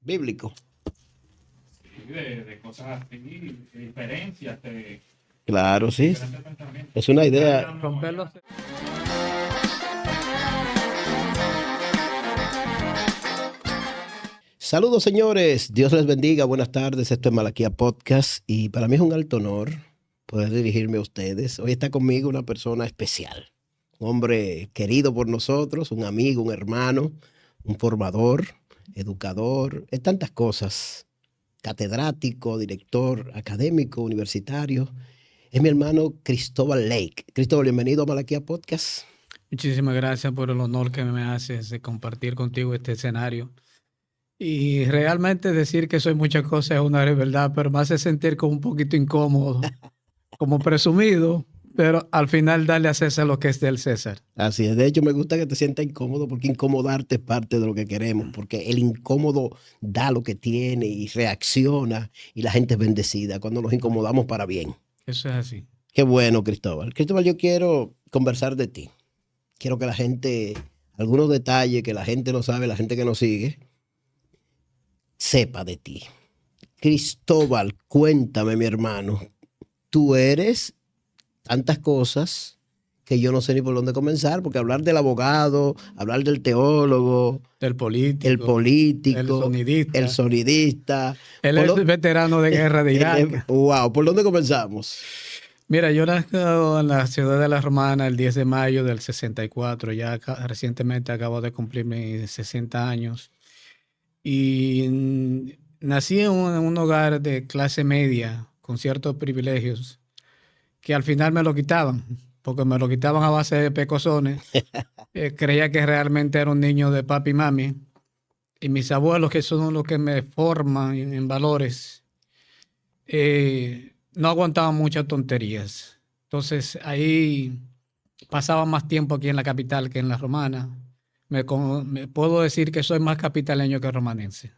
bíblico. Sí, de cosas así, de diferencias, de Claro, sí. diferentes pensamientos. Es una idea. Romperlos. Saludos, señores. Dios les bendiga. Buenas tardes. Esto es Malaquía Podcast y para mí es un alto honor poder dirigirme a ustedes. Hoy está conmigo una persona especial, un hombre querido por nosotros, un amigo, un hermano, un formador, educador, es tantas cosas. Catedrático, director académico, universitario. Es mi hermano Cristóbal Lake. Cristóbal, bienvenido a Malaquía Podcast. Muchísimas gracias por el honor que me haces de compartir contigo este escenario. Y realmente decir que soy muchas cosas es una verdad, pero me hace sentir como un poquito incómodo, como presumido, pero al final darle a César lo que es del César. Así es. De hecho, me gusta que te sientas incómodo porque incomodarte es parte de lo que queremos, porque el incómodo da lo que tiene y reacciona y la gente es bendecida cuando nos incomodamos para bien. Eso es así. Qué bueno, Cristóbal. Cristóbal, yo quiero conversar de ti. Quiero que la gente, algunos detalles que la gente no sabe, la gente que nos sigue, sepa de ti. Cristóbal, cuéntame, mi hermano. Tú eres tantas cosas que yo no sé ni por dónde comenzar, porque hablar del abogado, hablar del teólogo, El político. el político, el sonidista. el sonidista. Él es veterano de guerra de Irak. Wow, ¿por dónde comenzamos? Mira, yo nací en la ciudad de La Romana el 10 de mayo del 64. Ya recientemente acabo de cumplir mis 60 años. Y nací en un hogar de clase media, con ciertos privilegios, que al final me lo quitaban, porque me lo quitaban a base de pecosones. Creía que realmente era un niño de papi y mami. Y mis abuelos, que son los que me forman en valores, no aguantaban muchas tonterías. Entonces ahí pasaba más tiempo aquí en la capital que en La Romana. Me puedo decir que soy más capitaleño que romanense,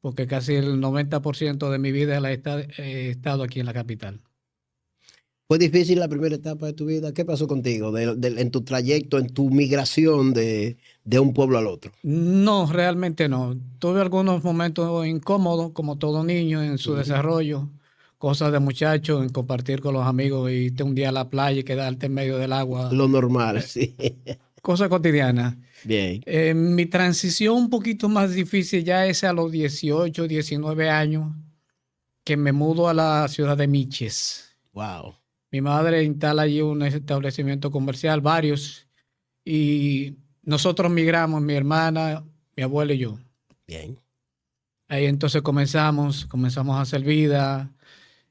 porque casi el 90% de mi vida he estado aquí en la capital. ¿Fue difícil la primera etapa de tu vida? ¿Qué pasó contigo en tu trayecto, en tu migración de un pueblo al otro? No, realmente no. Tuve algunos momentos incómodos, como todo niño en su desarrollo, cosas de muchacho, en compartir con los amigos, irte un día a la playa y quedarte en medio del agua. Lo normal, sí. Cosas cotidianas. Bien. Mi transición un poquito más difícil ya es a los 18, 19 años, que me mudo a la ciudad de Miches. Wow. Mi madre instala allí un establecimiento comercial, varios, y nosotros migramos, mi hermana, mi abuela y yo. Bien. Ahí entonces comenzamos a hacer vida.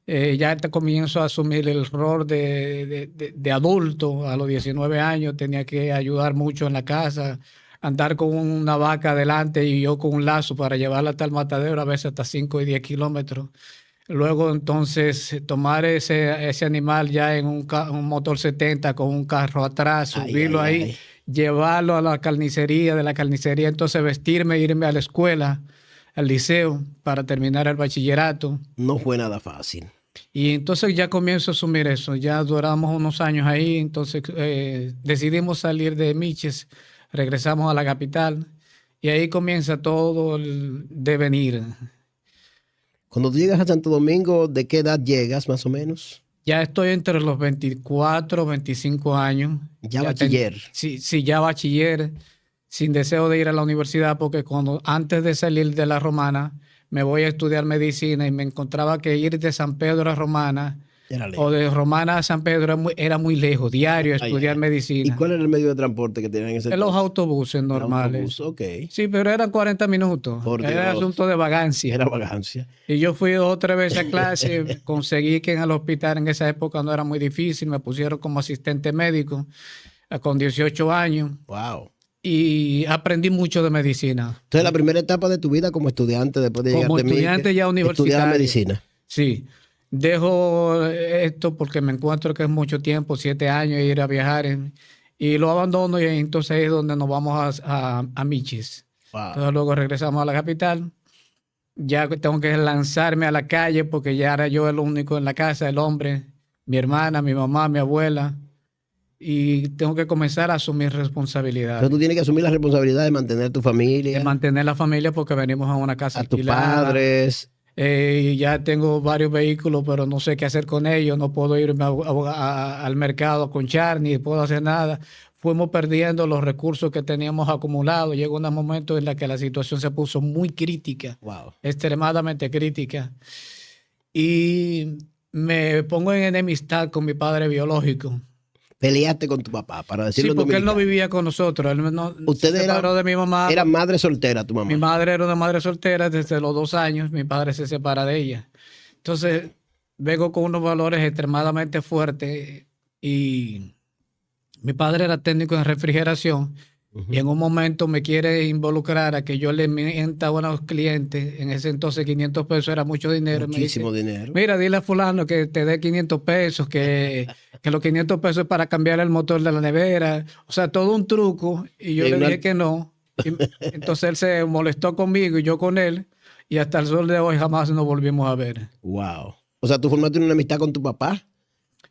Ya comienzo a asumir el rol de adulto. A los 19 años tenía que ayudar mucho en la casa, andar con una vaca adelante y yo con un lazo para llevarla hasta el matadero, a veces hasta 5 y 10 kilómetros. Luego entonces tomar ese animal ya en un motor 70 con un carro atrás, subirlo ahí, llevarlo a la carnicería, de la carnicería entonces vestirme, irme a la escuela, al liceo, para terminar el bachillerato. No fue nada fácil. Y entonces ya comienzo a asumir eso. Ya duramos unos años ahí, entonces decidimos salir de Miches, regresamos a la capital y ahí comienza todo el devenir. Cuando tú llegas a Santo Domingo, ¿de qué edad llegas más o menos? Ya estoy entre los 24, 25 años. Ya bachiller. Sí, ya bachiller, sin deseo de ir a la universidad, porque antes de salir de La Romana me voy a estudiar medicina y me encontraba que ir de San Pedro a Romana o de Romana a San Pedro era muy lejos, diario estudiar medicina. ¿Y cuál era el medio de transporte que tenían en ese tiempo? Los autobuses normales. Okay. Sí, pero eran 40 minutos. Era asunto de vagancia. Era vagancia. Y yo fui otra vez a clase, conseguí que en el hospital en esa época no era muy difícil, me pusieron como asistente médico con 18 años. Wow. Y aprendí mucho de medicina. Entonces, la primera etapa de tu vida como estudiante, después de llegar como estudiante ya universitario. Estudiar medicina. Sí. Dejo esto porque me encuentro que es mucho tiempo, 7 años, ir a viajar. Y lo abandono y entonces es donde nos vamos a Miches. Wow. Entonces luego regresamos a la capital. Ya tengo que lanzarme a la calle porque ya era yo el único en la casa, el hombre, mi hermana, mi mamá, mi abuela. y tengo que comenzar a asumir responsabilidades. Entonces tú tienes que asumir la responsabilidad de mantener tu familia. De mantener la familia porque venimos a una casa a tus alquilada. padres. Y ya tengo varios vehículos, pero no sé qué hacer con ellos. No puedo irme al mercado a conchar, ni puedo hacer nada. Fuimos perdiendo los recursos que teníamos acumulados. Llegó un momento en el que la situación se puso muy crítica, Wow. extremadamente crítica. Y me pongo en enemistad con mi padre biológico. Peleaste con tu papá, para decirlo Sí, porque él no dominicano. vivía con nosotros. Él no, Ustedes se separó de mi mamá. Eran madre soltera, tu mamá. Mi madre era una madre soltera desde los 2 años. Mi padre se separa de ella. Entonces, vengo con unos valores extremadamente fuertes y mi padre era técnico en refrigeración. Y en un momento me quiere involucrar a que yo le mienta a unos clientes. En ese entonces 500 pesos era mucho dinero. Muchísimo me dice, dinero. mira, dile a fulano que te dé 500 pesos, que los 500 pesos es para cambiar el motor de la nevera. O sea, todo un truco. Y yo le dije que no. Y entonces él se molestó conmigo y yo con él. Y hasta el sol de hoy jamás nos volvimos a ver. Wow. O sea, tú formaste una amistad con tu papá.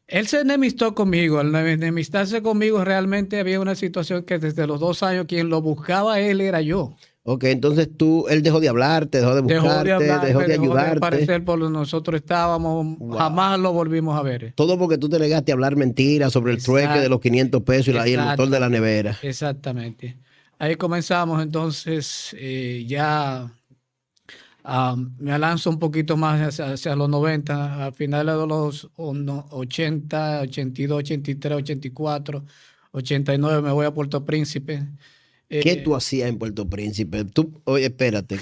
Él se enemistó conmigo. Al enemistarse conmigo, realmente había una situación que desde los 2 años quien lo buscaba a él era yo. Ok, entonces él dejó de hablarte, dejó de buscarte, dejó de Dejó de ayudarte. aparecer por donde nosotros estábamos. Wow. Jamás lo volvimos a ver. Todo porque tú te negaste a hablar mentiras sobre el trueque de los 500 pesos y el motor de la nevera. Exactamente. Ahí comenzamos entonces ya... me lanzo un poquito más hacia los 90, a finales de los 80, 82, 83, 84, 89 me voy a Puerto Príncipe. ¿Qué tú hacías en Puerto Príncipe? Oye, espérate,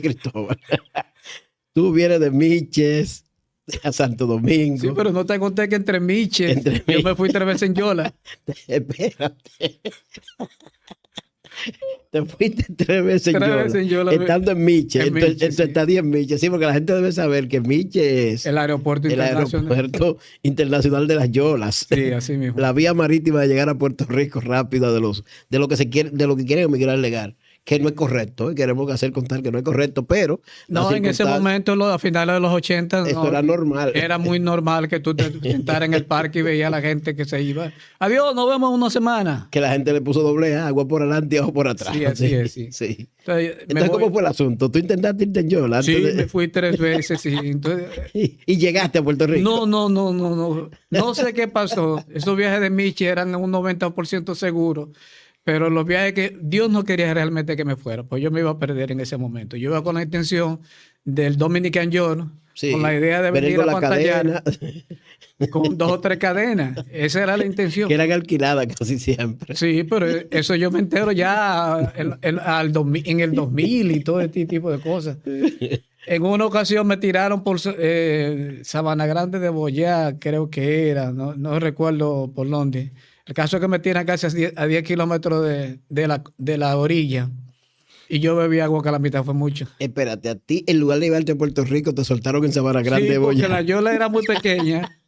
Cristóbal. Tú vienes de Miches a Santo Domingo. Sí, pero no te conté que entre Miches, yo me fui 3 veces en Yola. Espérate. Te fuiste 3 veces en Yola, estando en Miche, en tu estadía en Miche. Sí, porque la gente debe saber que Miche es el aeropuerto internacional de las Yolas. Sí, así mismo. La vía marítima de llegar a Puerto Rico rápida de lo que quieren emigrar legal. Que no es correcto, y queremos hacer constar que no es correcto, pero... No, en ese momento, a finales de los 80... Eso era normal. Era muy normal que tú te sentaras en el parque y veías a la gente que se iba. Adiós, nos vemos en una semana. Que la gente le puso doble agua por adelante y agua por atrás. Sí, así es, sí. Entonces, ¿cómo fue el asunto? ¿Tú intentaste irte en Yola? Sí, me fui 3 veces, sí. Entonces, ¿Y llegaste a Puerto Rico? No. No sé qué pasó. Esos viajes de Michi eran un 90% seguros. Pero los viajes que Dios no quería realmente que me fuera, pues yo me iba a perder en ese momento. Yo iba con la intención del Dominican York, con la idea de venir a pantallar con 2 o 3 cadenas. Esa era la intención. Que eran alquiladas casi siempre. Sí, pero eso yo me entero ya en el 2000 y todo este tipo de cosas. En una ocasión me tiraron por Sabana Grande de Boyá, creo que era, no recuerdo por dónde. El caso es que me tiran casi a 10 kilómetros de la orilla y yo bebí agua que a la mitad fue mucho. Espérate, a ti en lugar de llevarte a Puerto Rico te soltaron en Sabana Grande de Boyá. Sí, porque la Yola era muy pequeña,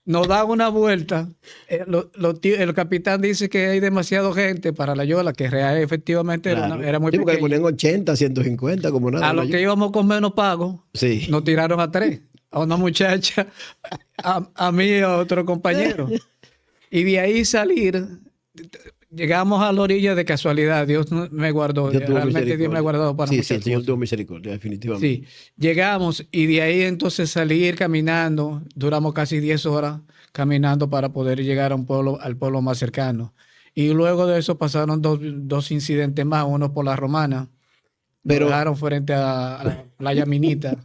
nos daban una vuelta. El capitán dice que hay demasiada gente para la Yola, que efectivamente era muy pequeña. Porque le ponían 80, 150, como nada. A los que íbamos con menos pago, sí, nos tiraron a 3. A una muchacha, a mí y a otro compañero. Y de ahí salir, llegamos a la orilla de casualidad. Dios me guardó. Realmente Dios me ha guardado para muchas Sí, el Señor cosas. tuvo misericordia, definitivamente. Sí, llegamos y de ahí entonces salir caminando. Duramos casi 10 horas caminando para poder llegar al pueblo más cercano. Y luego de eso pasaron dos incidentes más, uno por la Romana. Pero dejaron frente a la playa Minita.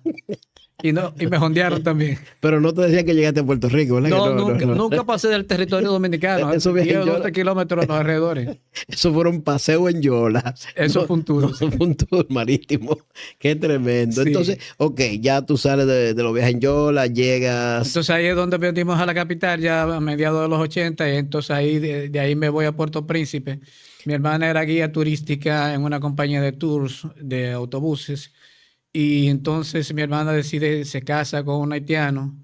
Y me jondearon también. Pero no te decían que llegaste a Puerto Rico, ¿verdad? Nunca pasé del territorio dominicano. Eso 10 o 12 kilómetros a los alrededores. Eso fue un paseo en Yola. Eso fue un tour. Fue un tour marítimo. Qué tremendo. Sí. Entonces, ok, ya tú sales de los viajes en Yola, llegas... Entonces ahí es donde venimos a la capital, ya a mediados de los 80, y entonces ahí de ahí me voy a Puerto Príncipe. Mi hermana era guía turística en una compañía de tours, de autobuses. Y entonces mi hermana se casa con un haitiano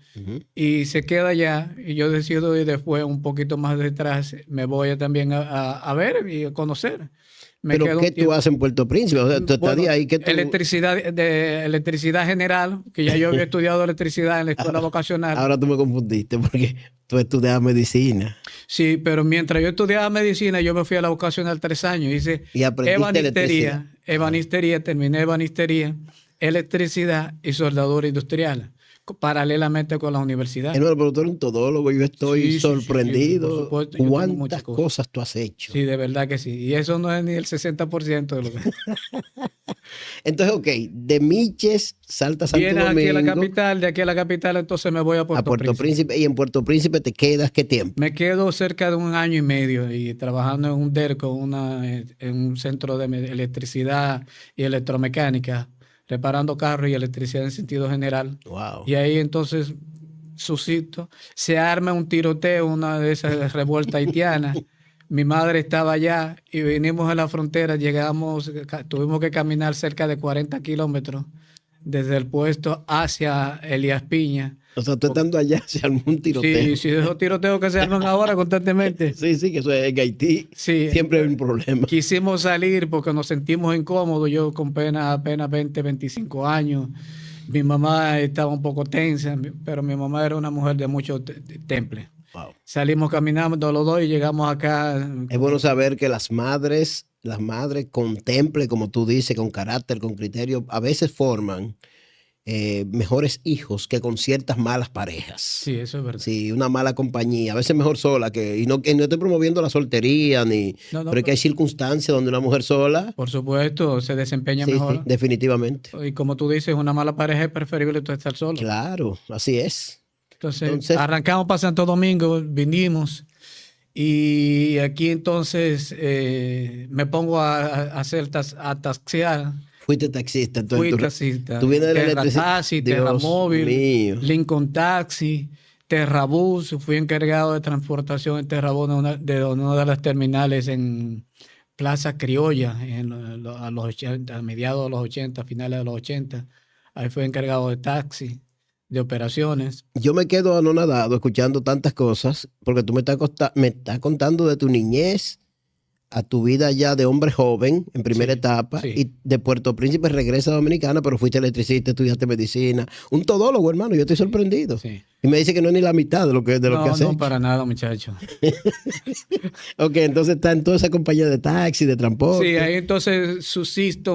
y se queda allá. Y yo decido ir después, un poquito más detrás, me voy también a ver y a conocer. ¿Pero qué tú haces en Puerto Príncipe? O sea, tú estás ahí, ¿qué tú... Electricidad general, que ya yo había estudiado electricidad en la escuela vocacional. Ahora tú me confundiste porque tú estudiabas medicina. Sí, pero mientras yo estudiaba medicina, yo me fui a la vocacional 3 años. Hice Y aprendiste electricidad. terminé ebanistería, electricidad y soldadura industrial, paralelamente con la universidad. Hermano, pero tú eres un todólogo, yo estoy Sí, sorprendido. por supuesto, yo tengo muchas ¿Cuántas cosas tú has hecho? Sí, de verdad que sí. Y eso no es ni el 60% de lo que... Entonces, ok, de Miches salta a Santo Vienes aquí a la Domingo, capital, de aquí a la capital, entonces me voy a a Puerto Puerto Príncipe. Príncipe, y en Puerto Príncipe te quedas ¿qué tiempo? Me quedo cerca de 1 año y medio y trabajando en un DERCO, en un centro de electricidad y electromecánica, reparando carros y electricidad en sentido general. Wow. Y ahí entonces suscito, se arma un tiroteo, una de esas revueltas haitianas. Mi madre estaba allá y vinimos a la frontera, tuvimos que caminar cerca de 40 kilómetros desde el puesto hacia Elías Piña. O sea, tú estando allá se armó un tiroteo. Sí, sí, esos tiroteos que se arman ahora constantemente. Sí, sí, que eso es en Haití. Sí, Siempre hay un problema. quisimos salir porque nos sentimos incómodos, yo con apenas 20, 25 años. Mi mamá estaba un poco tensa, pero mi mamá era una mujer de mucho temple. Wow. Salimos caminando los dos y llegamos acá. Es bueno saber que las madres con temple, como tú dices, con carácter, con criterio, a veces forman mejores hijos que con ciertas malas parejas. Sí, eso es verdad. Sí, una mala compañía, a veces mejor sola, y no estoy promoviendo la soltería, pero es que hay circunstancias donde una mujer sola, por supuesto, se desempeña sí, mejor. sí, definitivamente. Y como tú dices, una mala pareja es preferible tú estar solo. Claro, así es. Entonces, arrancamos para Santo Domingo, vinimos y aquí entonces me pongo a taxiar. Fuiste taxista. Fui Entonces, taxista. tú vienes de la Terra electricidad. Taxi, Dios Terramóvil, mío. Lincoln Taxi, Terrabús. Fui encargado de transportación en Terrabús de una de las terminales en Plaza Criolla, a mediados de los 80, finales de los 80. Ahí fui encargado de taxi, de operaciones. Yo me quedo anonadado escuchando tantas cosas, porque tú me estás contando de tu niñez a tu vida ya de hombre joven en primera etapa, sí. Y de Puerto Príncipe regresa a Dominicana, pero fuiste electricista, estudiaste medicina. Un todólogo, hermano, yo estoy sorprendido. Sí. Y me dice que no es ni la mitad de lo que has hecho. No, para nada, muchacho. Ok, entonces está en toda esa compañía de taxi, de transporte. Sí, ahí entonces subsisto,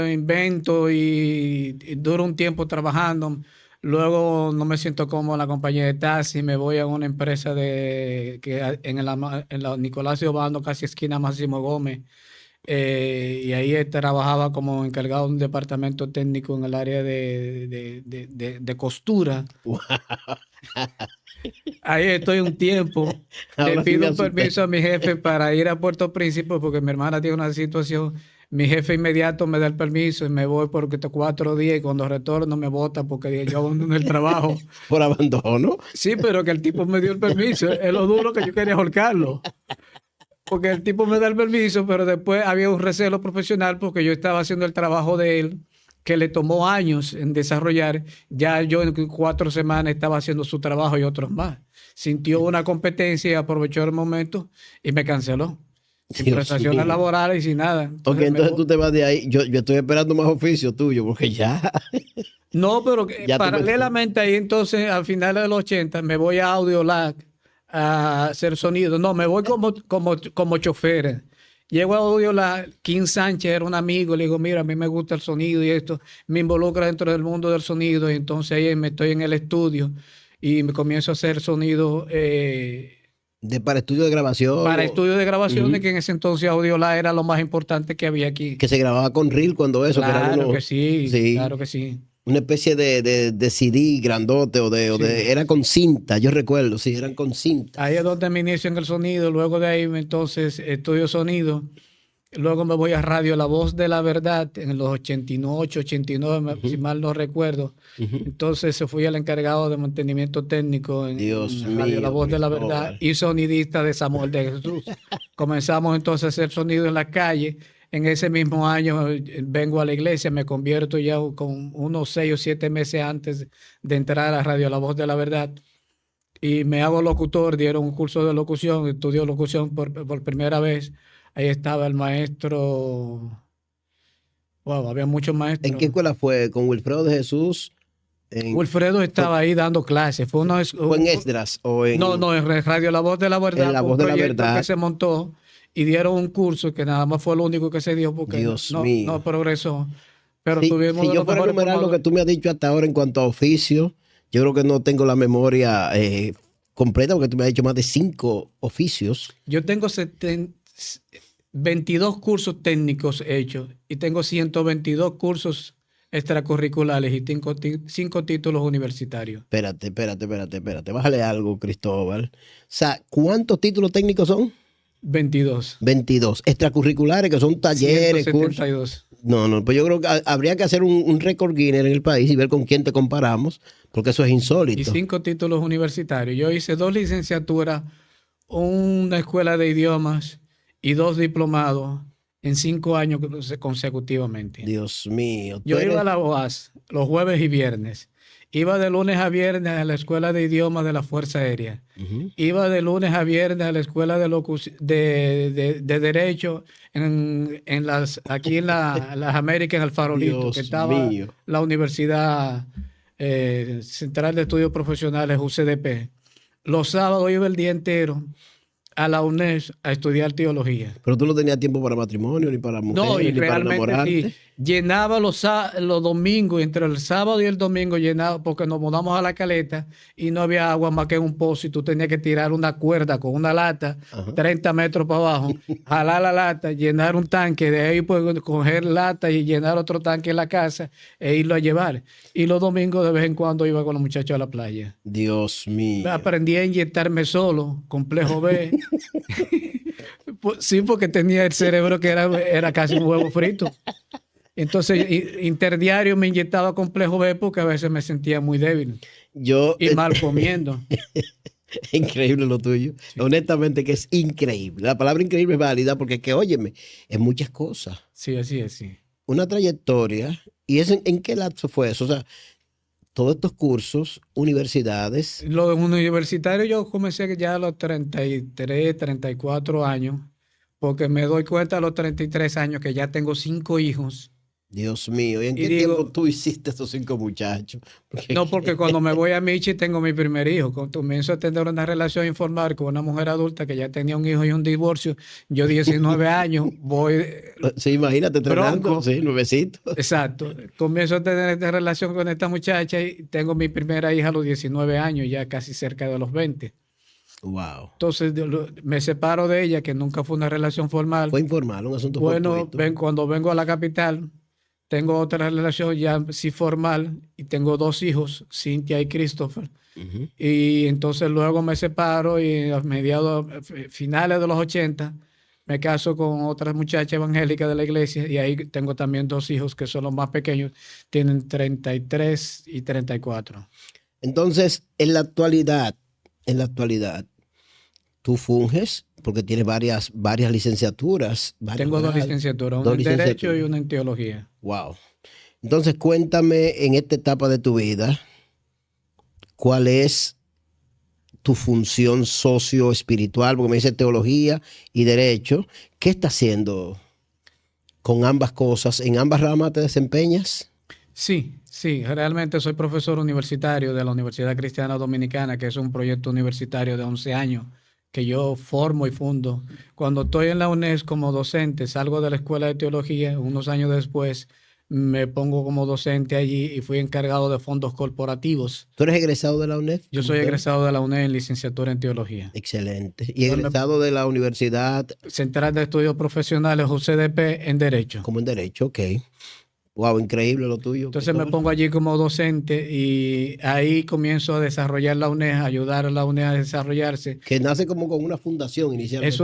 invento y duro un tiempo trabajando. Luego no me siento cómodo en la compañía de taxi, me voy a una empresa en la Nicolás de Obando, casi esquina Máximo Gómez. Y ahí trabajaba como encargado de un departamento técnico en el área de costura. Wow. Ahí estoy un tiempo. Ahora Le sí pido me un asusté. permiso a mi jefe para ir a Puerto Príncipe porque mi hermana tiene una situación. Mi jefe inmediato me da el permiso y me voy porque 4 días y cuando retorno me bota porque yo abandoné el trabajo. Por abandono. Sí, pero que el tipo me dio el permiso. Es lo duro que yo quería ahorcarlo. Porque el tipo me da el permiso, pero después había un recelo profesional porque yo estaba haciendo el trabajo de él, que le tomó años en desarrollar. Ya yo en 4 semanas estaba haciendo su trabajo y otros más. Sintió una competencia y aprovechó el momento y me canceló. Sin Dios prestaciones mío. laborales y sin nada. Ok, entonces tú te vas de ahí. Yo estoy esperando más oficio tuyo, porque ya. No, pero Ya tú me- paralelamente ahí entonces, al final de los 80, me voy a Audiolac a hacer sonido. No, me voy como chofer. Llego a Audiolac, Kim Sánchez era un amigo, le digo, mira, a mí me gusta el sonido y esto, me involucra dentro del mundo del sonido, y entonces ahí me estoy en el estudio y me comienzo a hacer sonido Para estudio de grabación. para estudios de grabaciones, Ujú. que en ese entonces Audiolac era lo más importante que había aquí. Que se grababa con reel cuando eso. que era Claro uno- que sí, Sí. claro que sí. Una especie de CD grandote era con cinta, yo recuerdo, sí, eran con cinta. Ahí es donde me inicio en el sonido, luego de ahí entonces estudio sonido, luego me voy a Radio La Voz de la Verdad en los 88, 89, si mal no recuerdo. Ujú. Entonces se fui al encargado de mantenimiento técnico Dios en Radio La mío, Voz de la Verdad Cristóbal. y sonidista de Samuel de Jesús. Comenzamos entonces a hacer sonido en la calle. En ese mismo año vengo a la iglesia, me convierto ya con unos 6 o 7 meses antes de entrar a Radio La Voz de la Verdad y me hago locutor. Dieron un curso de locución, estudio locución por primera vez. Ahí estaba el maestro, wow, había muchos maestros. ¿En qué escuela fue? ¿Con Wilfredo de Jesús Wilfredo estaba ahí dando clases. ¿Fue en Esdras o en...? No, en Radio La Voz de la Verdad. En La Voz de la Verdad. Que se montó y dieron un curso que nada más fue lo único que se dio porque Dios mío. no progresó. Pero Si tuvimos yo fuera a enumerar lo que tú me has dicho hasta ahora en cuanto a oficio, yo creo que no tengo la memoria completa porque tú me has dicho más de 5 oficios. Yo tengo 22 cursos técnicos hechos y tengo 122 cursos extracurriculares y 5 títulos universitarios. Espérate. Bájale algo, Cristóbal. O sea, ¿cuántos títulos técnicos son? 22. 22. Extracurriculares, que son talleres, 172. cursos. No, pues yo creo que habría que hacer un récord Guinness en el país y ver con quién te comparamos, porque eso es insólito. Y 5 títulos universitarios. Yo hice 2 licenciaturas, una escuela de idiomas y 2 diplomados en 5 años consecutivamente. Dios mío. Yo iba a la OAS los jueves y viernes. Iba de lunes a viernes a la escuela de idiomas de la Fuerza Aérea. Iba de lunes a viernes a la escuela de Derecho aquí en las Américas, en el Farolito, Dios que estaba mío. la Universidad Central de Estudios Profesionales, UCDP. Los sábados iba el día entero a la UNED a estudiar teología. Pero tú no tenías tiempo para matrimonio, ni para mujeres, No, y ni para realmente enamorarte. sí. Llenaba los domingos, entre el sábado y el domingo llenaba, porque nos mudamos a La Caleta y no había agua más que en un pozo y tú tenías que tirar una cuerda con una lata, 30 metros para abajo, jalar la lata, llenar un tanque, de ahí pues coger lata y llenar otro tanque en la casa e irlo a llevar. Y los domingos de vez en cuando iba con los muchachos a la playa. Dios mío. Aprendí a inyectarme solo, complejo B. Sí, porque tenía el cerebro que era casi un huevo frito. Entonces, interdiario me inyectaba complejo B porque a veces me sentía muy débil y mal comiendo. Increíble lo tuyo. Sí. Honestamente que es increíble. La palabra increíble es válida porque es que, óyeme, es muchas cosas. Sí, así es, sí. Una trayectoria. ¿Y en qué lapso fue eso? O sea, todos estos cursos, universidades. Lo universitario yo comencé ya a los 33, 34 años, porque me doy cuenta a los 33 años que ya tengo 5 hijos. Dios mío, ¿y en qué tiempo tú hiciste estos 5 muchachos? Porque cuando me voy a Michi tengo mi primer hijo. Cuando comienzo a tener una relación informal con una mujer adulta que ya tenía un hijo y un divorcio, yo 19 años, voy... Sí, imagínate, bronco. Sí, nuevecito. Exacto. Comienzo a tener esta relación con esta muchacha y tengo mi primera hija a los 19 años, ya casi cerca de los 20. Wow. Entonces me separo de ella, que nunca fue una relación formal. Fue informal, un asunto fortuito. Bueno, cuando vengo a la capital... Tengo otra relación ya sí formal y tengo 2 hijos, Cynthia y Christopher. Y entonces luego me separo y a finales de los 80 me caso con otra muchacha evangélica de la iglesia y ahí tengo también 2 hijos que son los más pequeños, tienen 33 y 34. Entonces, en la actualidad, tú funges porque tienes varias licenciaturas. Tengo 2 licenciaturas, una en Derecho y una en Teología. Wow. Entonces, cuéntame en esta etapa de tu vida, ¿cuál es tu función socio-espiritual? Porque me dice Teología y Derecho. ¿Qué estás haciendo con ambas cosas? ¿En ambas ramas te desempeñas? Sí, realmente soy profesor universitario de la Universidad Cristiana Dominicana, que es un proyecto universitario de 11 años que yo formo y fundo. Cuando estoy en la UNED como docente, salgo de la Escuela de Teología, unos años después me pongo como docente allí y fui encargado de fondos corporativos. ¿Tú eres egresado de la UNED? Yo soy egresado de la UNED en licenciatura en Teología. Excelente. ¿Y egresado de la Universidad Central de Estudios Profesionales, UCDP, en Derecho? Como en Derecho, ok. Wow, increíble lo tuyo. Entonces me pongo allí como docente y ahí comienzo a desarrollar la UNED, a ayudar a la UNED a desarrollarse. Que nace como con una fundación inicialmente.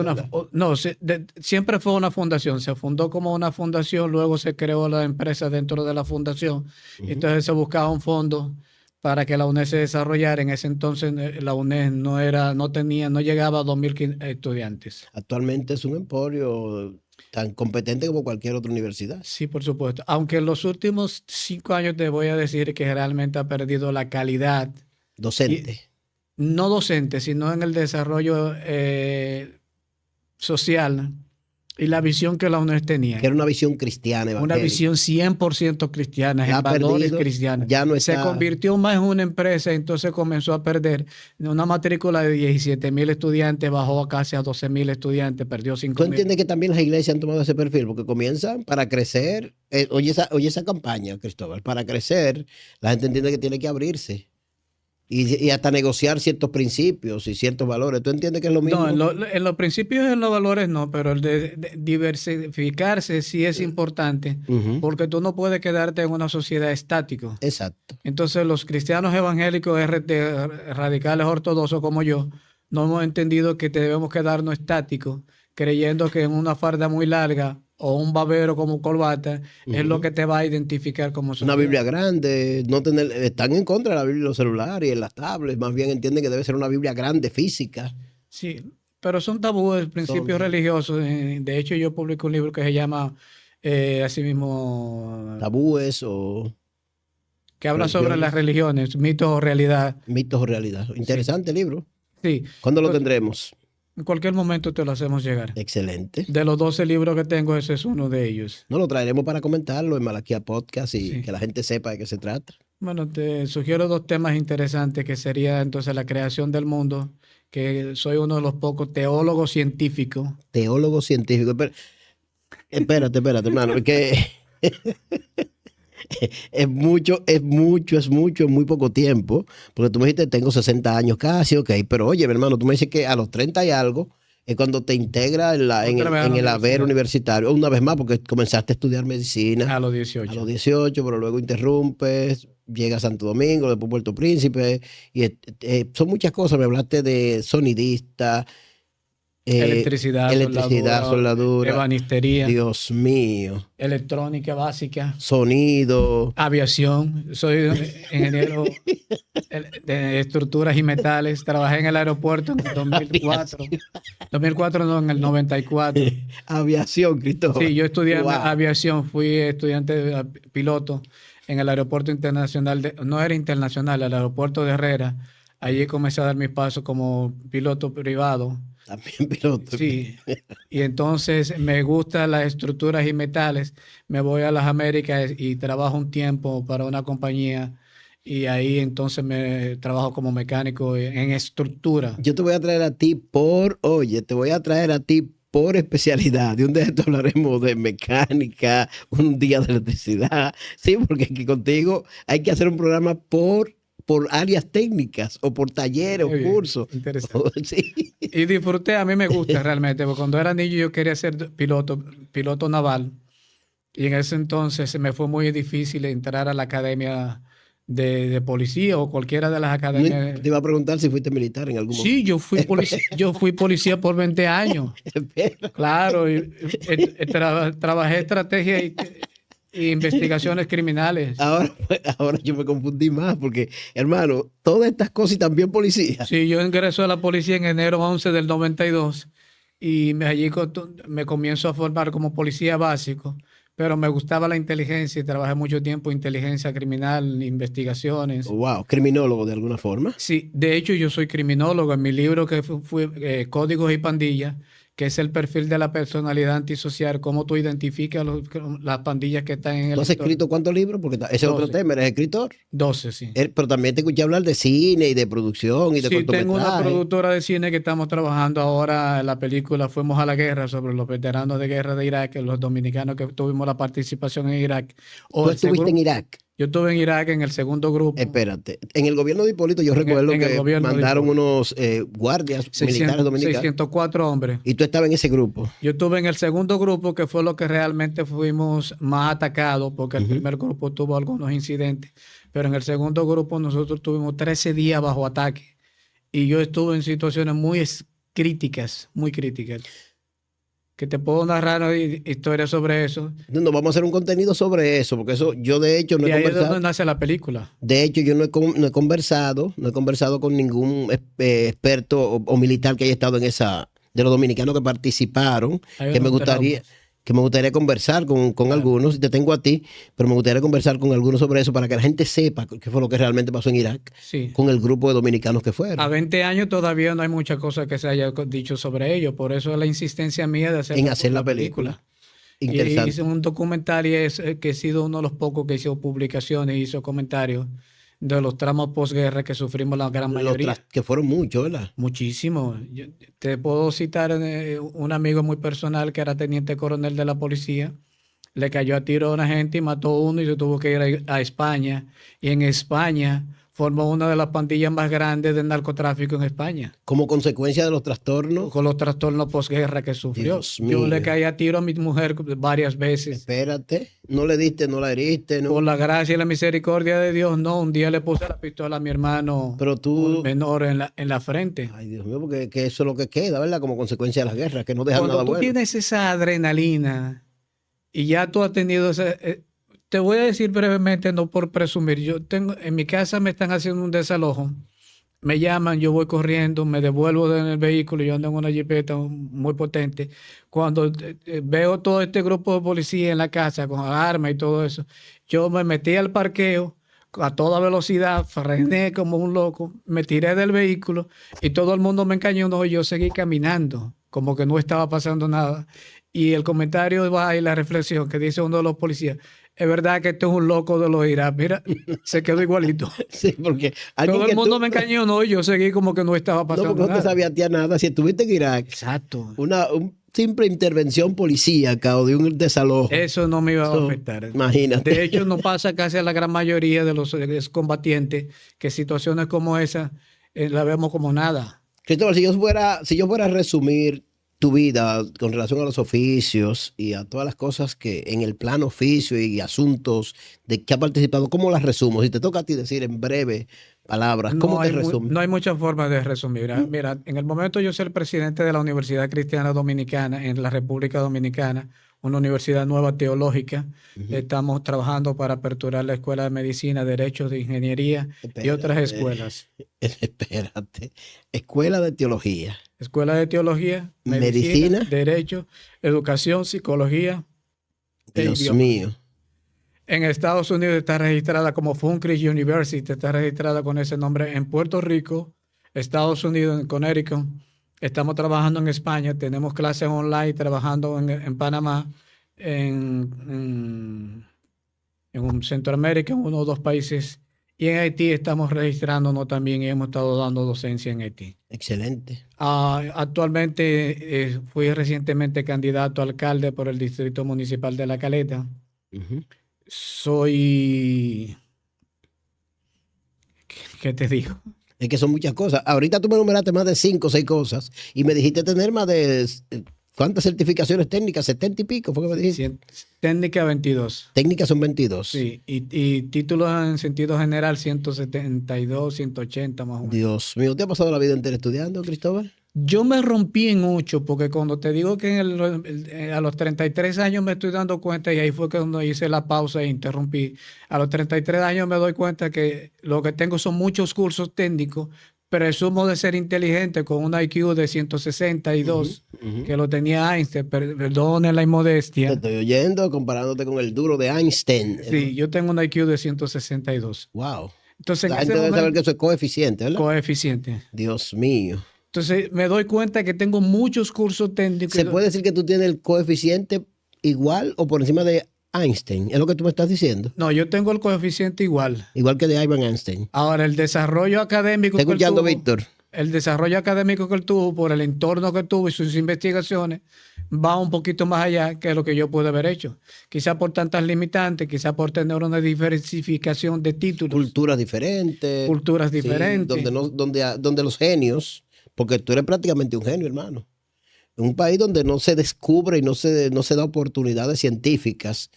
Siempre fue una fundación. Se fundó como una fundación, luego se creó la empresa dentro de la fundación. Entonces se buscaba un fondo para que la UNED se desarrollara. En ese entonces la UNED no llegaba a 2.000 estudiantes. Actualmente es un emporio tan competente como cualquier otra universidad. Sí, por supuesto. Aunque en los últimos 5 años te voy a decir que realmente ha perdido la calidad. Docente. No docente, sino en el desarrollo social. y la visión que la UNED tenía. Que era una visión cristiana, Una evangélica. visión 100% cristiana, La en ha valores perdido, cristianos. ya no Se está. convirtió más en una empresa, entonces comenzó a perder. Una matrícula de 17,000 estudiantes bajó a casi a 12,000 estudiantes, perdió ¿Tú 5,000. entiendes que también las iglesias han tomado ese perfil? Porque comienzan para crecer. Oye esa campaña, Cristóbal. Para crecer, la gente entiende que tiene que abrirse. Y hasta negociar ciertos principios y ciertos valores. ¿Tú entiendes que es lo mismo? No, en los principios y en los valores no, pero el de diversificarse sí es importante, Ujú. porque tú no puedes quedarte en una sociedad estático. Exacto. Entonces los cristianos evangélicos radicales ortodoxos como yo, no hemos entendido que debemos quedarnos estáticos, creyendo que en una farda muy larga o un babero como corbata es lo que te va a identificar como Una sociedad. Biblia grande, no tener, están en contra de la Biblia en los celulares y en las tablets. Más bien entienden que debe ser una Biblia grande, física. Sí, pero son tabúes, principios religiosos. De hecho, yo publico un libro que se llama así mismo, Tabúes o que habla sobre las religiones, mitos o realidad. mitos o realidad. Interesante libro. Sí, ¿Cuándo lo pues, tendremos? en cualquier momento te lo hacemos llegar. Excelente. De los 12 libros que tengo, ese es uno de ellos. No lo traeremos para comentarlo en Malaquía Podcast y Sí. que la gente sepa de qué se trata. Bueno, te sugiero dos temas interesantes, que sería entonces la creación del mundo, que soy uno de los pocos teólogos científicos. Teólogo científico. Espérate, hermano. Es que es mucho, en muy poco tiempo. Porque tú me dijiste, tengo 60 años casi, ok. Pero oye, mi hermano, tú me dices que a los 30 y algo es cuando te integras en el haber universitario. Una vez más, porque comenzaste a estudiar medicina A los 18. a los 18, pero luego interrumpes, llegas a Santo Domingo, después Puerto Príncipe. Y son muchas cosas. Me hablaste de sonidista, Electricidad, soldadura. ebanistería, Dios mío. electrónica básica, Sonido. aviación. Soy ingeniero de estructuras y metales. Trabajé en el aeropuerto en el 2004. 2004 no, en el 94. Aviación, Cristóbal. Sí, yo estudié Wow. aviación, fui estudiante piloto en el aeropuerto internacional, no era internacional, el aeropuerto de Herrera. Allí comencé a dar mis pasos como piloto privado. También piloto. Sí, y entonces me gustan las estructuras y metales. Me voy a las Américas y trabajo un tiempo para una compañía y ahí entonces me trabajo como mecánico en estructura. Yo te voy a traer a ti te voy a traer a ti por especialidad. De un día de esto hablaremos de mecánica, un día de electricidad. Sí, porque aquí contigo hay que hacer un programa por áreas técnicas o por talleres Muy o bien, cursos. interesante. Sí. Y disfruté, a mí me gusta realmente, porque cuando era niño yo quería ser piloto naval, y en ese entonces me fue muy difícil entrar a la academia de policía o cualquiera de las academias. Te iba a preguntar si fuiste militar en algún momento. Sí, yo fui policía por 20 años. Espera. Claro, trabajé estrategia y investigaciones criminales. Ahora yo me confundí más porque, hermano, todas estas cosas y también policía. Sí, yo ingreso a la policía en enero 11 del 92 y allí me comienzo a formar como policía básico, pero me gustaba la inteligencia y trabajé mucho tiempo en inteligencia criminal, investigaciones. Wow, criminólogo de alguna forma. Sí, de hecho yo soy criminólogo. En mi libro que fue Códigos y Pandillas, que es el perfil de la personalidad antisocial, cómo tú identificas las pandillas que están en el ¿Tú has escrito cuántos libros? Porque ese es otro 12. tema, eres escritor. 12, sí. Pero también te escuché hablar de cine y de producción y de Sí, tengo una cortometraje. productora de cine que estamos trabajando ahora en la película Fuimos a la Guerra, sobre los veteranos de guerra de Irak, los dominicanos que tuvimos la participación en Irak. Tú estuviste en Irak. Yo estuve en Irak en el segundo grupo. Espérate. En el gobierno de Hipólito yo recuerdo en el que gobierno de mandaron Hipólito. unos guardias militares dominicanos. 604 hombres. Y tú estabas en ese grupo. Yo estuve en el segundo grupo, que fue lo que realmente fuimos más atacados, porque el primer grupo tuvo algunos incidentes, pero en el segundo grupo nosotros tuvimos 13 días bajo ataque y yo estuve en situaciones muy críticas, que te puedo narrar historias sobre eso. No, vamos a hacer un contenido sobre eso, porque eso yo de hecho no Y he ahí es conversado. donde nace la película. De hecho, yo no he conversado con ningún experto o militar que haya estado en esa, de los dominicanos que participaron, Hay que me unos gustaría, traumas. que me gustaría conversar con algunos, y te tengo a ti, pero me gustaría conversar con algunos sobre eso para que la gente sepa qué fue lo que realmente pasó en Irak Sí. con el grupo de dominicanos que fueron. A 20 años todavía no hay muchas cosas que se haya dicho sobre ello, por eso es la insistencia mía de hacer, en hacer la película. Y Interesante. hice un documental y es que he sido uno de los pocos que hizo publicaciones, hizo comentarios de los tramos posguerra que sufrimos la gran mayoría. Que fueron muchos, ¿verdad? Muchísimo. Yo te puedo citar un amigo muy personal que era teniente coronel de la policía. Le cayó a tiro a una gente y mató a uno y se tuvo que ir a España. Y en España formó una de las pandillas más grandes del narcotráfico en España. Como consecuencia de los trastornos. Con los trastornos posguerra que sufrió. Dios Yo mío. le caí a tiro a mi mujer varias veces. Espérate, no le diste, no la heriste, ¿no? Por la gracia y la misericordia de Dios, no. Un día le puse la pistola a mi hermano Pero tú, menor en la frente. ay Dios mío, porque que eso es lo que queda, ¿verdad? Como consecuencia de las guerras, que no dejan Cuando nada tú bueno. tienes esa adrenalina y ya tú has tenido te voy a decir brevemente, no por presumir, yo tengo, en mi casa me están haciendo un desalojo, me llaman, yo voy corriendo, me devuelvo en el vehículo, yo ando en una jipeta muy potente. Cuando veo todo este grupo de policía en la casa con armas y todo eso, yo me metí al parqueo a toda velocidad, frené como un loco, me tiré del vehículo y todo el mundo me encañonó y yo seguí caminando, como que no estaba pasando nada. Y el comentario va y la reflexión que dice uno de los policías, es verdad que este es un loco de los Irak. Mira, se quedó igualito. Sí, porque Todo el mundo me encañonó y yo seguí como que no estaba pasando no, porque no te nada. sabía a ti a nada. Si estuviste en Irak, Exacto. una simple intervención policíaca o de un desalojo. Eso no me iba a afectar. Imagínate. De hecho, no pasa casi a la gran mayoría de los combatientes que situaciones como esa la vemos como nada. Cristóbal, si yo fuera a resumir tu vida con relación a los oficios y a todas las cosas que en el plano oficio y asuntos de que ha participado, ¿cómo las resumo? Si te toca a ti decir en breve palabras, ¿cómo te resumes? No hay muchas formas de resumir. Mira, en el momento yo soy el presidente de la Universidad Cristiana Dominicana en la República Dominicana, una universidad nueva teológica. Estamos trabajando para aperturar la Escuela de Medicina, Derecho, de Ingeniería y otras escuelas. Espérate. Escuela de Teología. Escuela de Teología, Medicina, Derecho, Educación, Psicología. Dios mío. En Estados Unidos está registrada como Funchrist University, está registrada con ese nombre. En Puerto Rico, Estados Unidos, en Connecticut. Estamos trabajando en España, tenemos clases online, trabajando en Panamá, en Centroamérica, en uno o dos países. Y en Haití estamos registrándonos también y hemos estado dando docencia en Haití. Excelente. Actualmente fui recientemente candidato a alcalde por el Distrito Municipal de La Caleta. Soy... ¿Qué te digo? Es que son muchas cosas. Ahorita tú me numeraste más de 5 o 6 cosas y me dijiste tener más de... ¿Cuántas certificaciones técnicas? 70 y pico, ¿fue que me dijiste? Técnica 22. Técnicas son 22. Sí, y títulos en sentido general 172, 180 más o menos. Dios mío, ¿te ha pasado la vida entera estudiando, Cristóbal? Yo me rompí en 8 porque cuando te digo que a los 33 años me estoy dando cuenta y ahí fue cuando hice la pausa e interrumpí. A los 33 años me doy cuenta que lo que tengo son muchos cursos técnicos. Presumo de ser inteligente con un IQ de 162, que lo tenía Einstein, perdone la inmodestia. Te estoy oyendo comparándote con el duro de Einstein. Sí, yo tengo un IQ de 162. Wow. Entonces, la gente debe saber que eso es coeficiente, ¿verdad? Coeficiente. Dios mío. Entonces me doy cuenta que tengo muchos cursos técnicos. ¿Se puede decir que tú tienes el coeficiente igual o por encima de Einstein? ¿Es lo que tú me estás diciendo? No, yo tengo el coeficiente igual. Igual que de Albert Einstein. Ahora, el desarrollo académico ¿Estás escuchando, Víctor? El desarrollo académico que él tuvo por el entorno que tuvo y sus investigaciones va un poquito más allá que lo que yo pude haber hecho. Quizá por tantas limitantes, quizá por tener una diversificación de títulos. Culturas diferentes. Culturas diferentes. Sí, donde los genios, porque tú eres prácticamente un genio, hermano. En un país donde no se descubre y no se da oportunidades científicas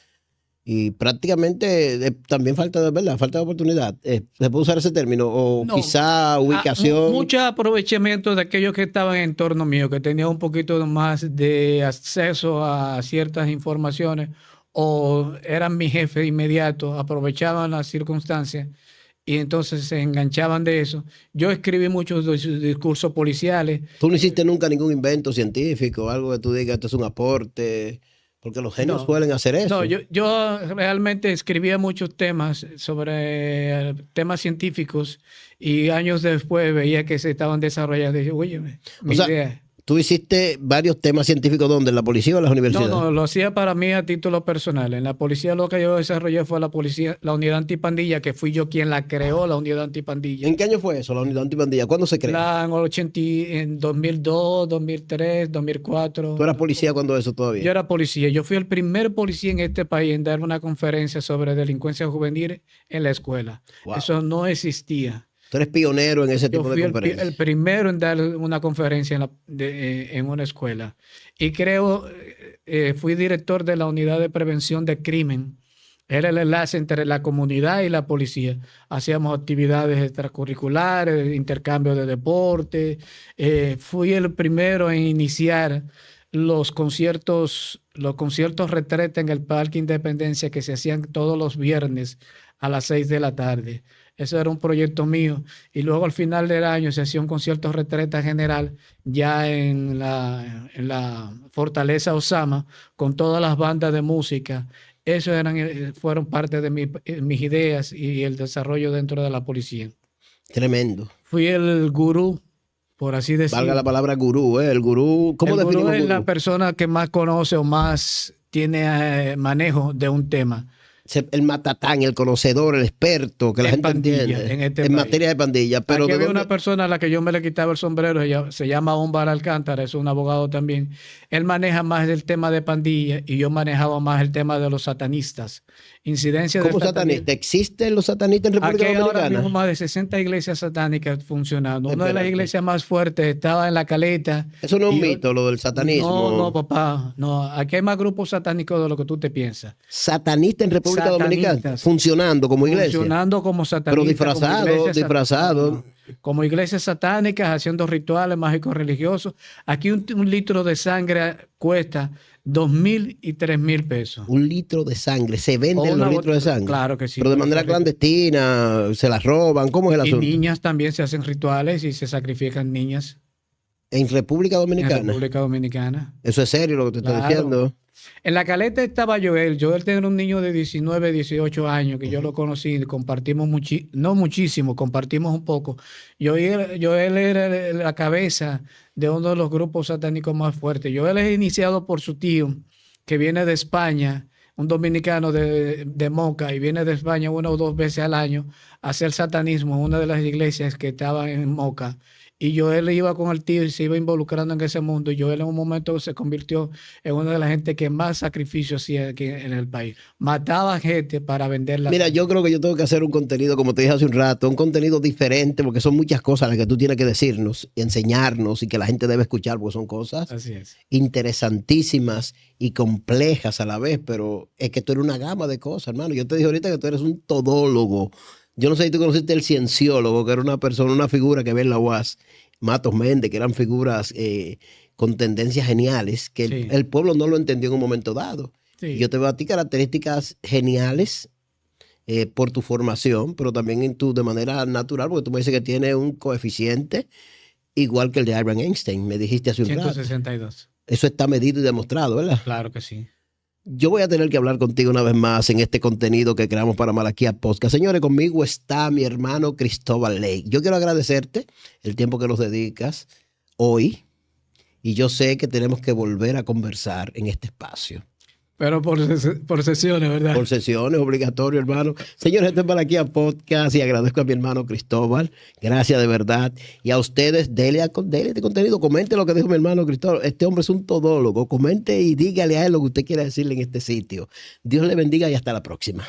y prácticamente también falta de oportunidad. ¿Se puede usar ese término? O no, quizá ubicación. Mucho aprovechamiento de aquellos que estaban en torno mío, que tenían un poquito más de acceso a ciertas informaciones o eran mi jefe inmediato, aprovechaban las circunstancias y entonces se enganchaban de eso. Yo escribí muchos discursos policiales. ¿Tú no hiciste nunca ningún invento científico, algo que tú digas, esto es un aporte Porque los genios No. suelen hacer eso. No, yo realmente escribía muchos temas sobre temas científicos y años después veía que se estaban desarrollando y dije, oye, mi O sea, idea. tú hiciste varios temas científicos, ¿dónde? ¿En la policía o en las No, universidades? no, lo hacía para mí a título personal. En la policía lo que yo desarrollé fue la unidad antipandilla, que fui yo quien la creó, la unidad antipandilla. ¿En qué año fue eso, la unidad antipandilla? ¿Cuándo se creó? En 2002, 2003, 2004. ¿Tú eras policía cuando eso todavía? Yo era policía. Yo fui el primer policía en este país en dar una conferencia sobre delincuencia juvenil en la escuela. Wow. Eso no existía. Tú eres pionero en ese Yo tipo fui de el conferencias. primero en dar una conferencia en una escuela. Y fui director de la unidad de prevención de crimen. Era el enlace entre la comunidad y la policía. Hacíamos actividades extracurriculares, intercambio de deporte. Fui el primero en iniciar los conciertos retrete en el Parque Independencia que se hacían todos los viernes a las 6 de la tarde. Eso era un proyecto mío. Y luego al final del año se hacía un concierto retreta general ya en la Fortaleza Osama con todas las bandas de música. Eso fueron parte de mis ideas y el desarrollo dentro de la policía. Tremendo. Fui el gurú, por así decirlo. Valga la palabra gurú, ¿eh? El gurú, ¿cómo El gurú definimos es gurú? la persona que más conoce o más tiene manejo de un tema. El matatán, el conocedor, el experto, que la En gente pandilla, entiende. en este En país. materia de pandilla. Pero Aquí ¿de había dónde? una persona a la que yo me le quitaba el sombrero, se llama Ómbar Alcántara, es un abogado también. Él maneja más el tema de pandilla y yo manejaba más el tema de los satanistas. Incidencia ¿Cómo del satanista? ¿Existen los satanistas en Aquí República hay ahora Dominicana? mismo más de 60 iglesias satánicas funcionando. Una de las Espérate. iglesias más fuertes estaba en La Caleta. Eso no es un y mito, lo del satanismo. No, papá. No, aquí hay más grupos satánicos de lo que tú te piensas. Satanista en República Dominicana, Satanistas. funcionando como iglesia. Funcionando como satanistas. Pero como disfrazado. no. Como iglesias satánicas, haciendo rituales mágicos religiosos. Aquí un litro de sangre cuesta 2,000 y 3,000 pesos. Un litro de sangre. ¿Se O venden una los litros de sangre? Claro que sí. Pero de manera clandestina, se las roban. ¿Cómo es el Y asunto? niñas también se hacen rituales y se sacrifican niñas En República en Dominicana. República Dominicana. Eso es serio lo que te estoy Claro. diciendo. En La Caleta estaba Joel. Joel tenía un niño de 19, 18 años que yo lo conocí. Compartimos no muchísimo, compartimos un poco. Joel era la cabeza de uno de los grupos satánicos más fuertes. Joel es iniciado por su tío, que viene de España, un dominicano de Moca, y viene de España 1 o 2 veces al año a hacer satanismo en una de las iglesias que estaba en Moca. Y Joel iba con el tío y se iba involucrando en ese mundo. Y Joel en un momento se convirtió en una de las gente que más sacrificios hacía aquí en el país. Mataba gente para venderla. Mira, yo creo que yo tengo que hacer un contenido, como te dije hace un rato, un contenido diferente, porque son muchas cosas las que tú tienes que decirnos, y enseñarnos y que la gente debe escuchar, porque son cosas Así es. interesantísimas y complejas a la vez, pero es que tú eres una gama de cosas, hermano. Yo te dije ahorita que tú eres un todólogo. Yo no sé si tú conociste el cienciólogo, que era una persona, una figura que ve en la UAS, Matos Méndez, que eran figuras con tendencias geniales, que Sí. el pueblo no lo entendió en un momento dado. Sí. Y yo te veo a ti características geniales por tu formación, pero también de manera natural, porque tú me dices que tienes un coeficiente igual que el de Albert Einstein, me dijiste hace un rato. 162. Eso está medido y demostrado, ¿verdad? Claro que sí. Yo voy a tener que hablar contigo una vez más en este contenido que creamos para Malaquía Podcast. Señores, conmigo está mi hermano Cristóbal Lake. Yo quiero agradecerte el tiempo que nos dedicas hoy, y yo sé que tenemos que volver a conversar en este espacio. Pero por sesiones, ¿verdad? Por sesiones, obligatorio, hermano. Señores, esto es Malaquía Podcast y agradezco a mi hermano Cristóbal. Gracias de verdad. Y a ustedes, dele este contenido. Comente lo que dijo mi hermano Cristóbal. Este hombre es un todólogo. Comente y dígale a él lo que usted quiera decirle en este sitio. Dios le bendiga y hasta la próxima.